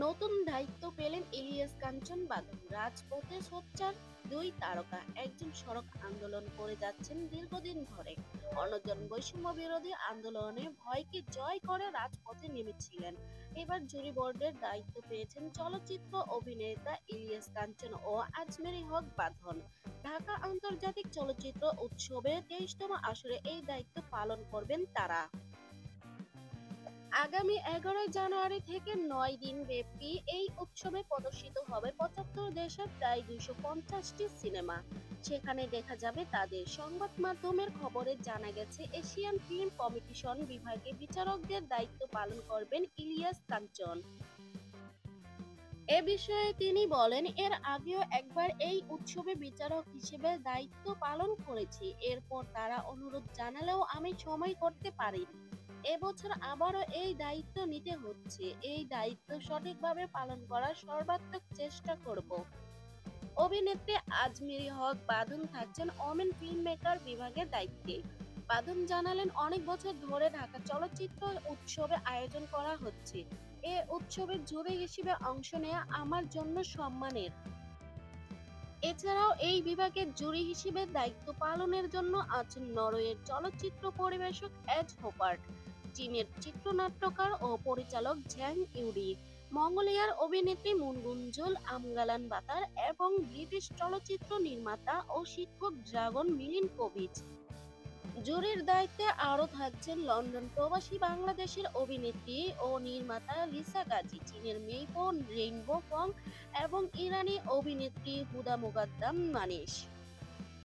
নতুন দায়িত্ব পেলেন ইলিয়াস কাঞ্চন বাদল। রাজপথে সোচ্চার দুই তারকা, একজন সড়ক আন্দোলন করে যাচ্ছেন দীর্ঘদিন ধরে, অন্যজন বৈষম্য বিরোধী আন্দোলনে ভয়কে জয় করে রাজপথে নেমেছিলেন। এবার জুরি বোর্ডের দায়িত্ব পেয়েছেন চলচ্চিত্র অভিনেতা ইলিয়াস কাঞ্চন ও আজমেরী হক বাঁধন। ঢাকা আন্তর্জাতিক চলচ্চিত্র উৎসবে 23তম আসরে এই দায়িত্ব পালন করবেন তারা। আগামী 11 জানুয়ারি থেকে 9 দিন ব্যাপী এই উৎসবে প্রদর্শিত হবে 75 দেশের প্রায় 250টি সিনেমা। সেখানে দেখা যাবে তাদের। সংবাদ মাধ্যমের খবরে জানা গেছে, এশিয়ান ফিল্ম কম্পিটিশন বিভাগে বিচারকদের দায়িত্ব পালন করবেন ইলিয়াস কাঞ্চন। এ বিষয়ে তিনি বলেন, এর আগেও একবার এই উৎসবে বিচারক হিসেবে দায়িত্ব পালন করেছি। এরপর তারা অনুরোধ জানালেও আমি সময় করতে পারিনি। এবছর আবারও এই দায়িত্ব নিতে হচ্ছে। এই দায়িত্ব সঠিকভাবে পালন করার সর্বাত্মক চেষ্টা করব। অভিনেত্রী আজমেরী হক বাঁধন থাকছেন ওমেন ফিল্ম মেকার বিভাগের দায়িত্বে। বাঁধন জানালেন, অনেক বছর ধরে ঢাকা চলচ্চিত্র উৎসবে আয়োজন করা হচ্ছে। এ উৎসবের জুরি হিসেবে অংশ নেওয়া আমার জন্য সম্মানের। এছাড়াও এই বিভাগের জুরি হিসেবে দায়িত্ব পালনের জন্য আছেন নরওয়ের চলচ্চিত্র পরিবেশক এজ হোপার্ট, চীনের চিত্রনাট্যকার ও পরিচালক ঝ্যাং ইউরি, মঙ্গোলিয়ার অভিনেত্রী মুনগুনজুল আমগালান বাতার এবং ব্রিটিশ চলচ্চিত্র নির্মাতা ও শিক্ষক ড্রাগন মিলিনকোভিচ। জুরির দায়িত্বে আরও থাকছেন লন্ডন প্রবাসী বাংলাদেশের অভিনেত্রী ও নির্মাতা লিসা গাজী, চীনের মেইপো রেইনবো ফং এবং ইরানি অভিনেত্রী হুদা মুকাদ্দাম মানিশ।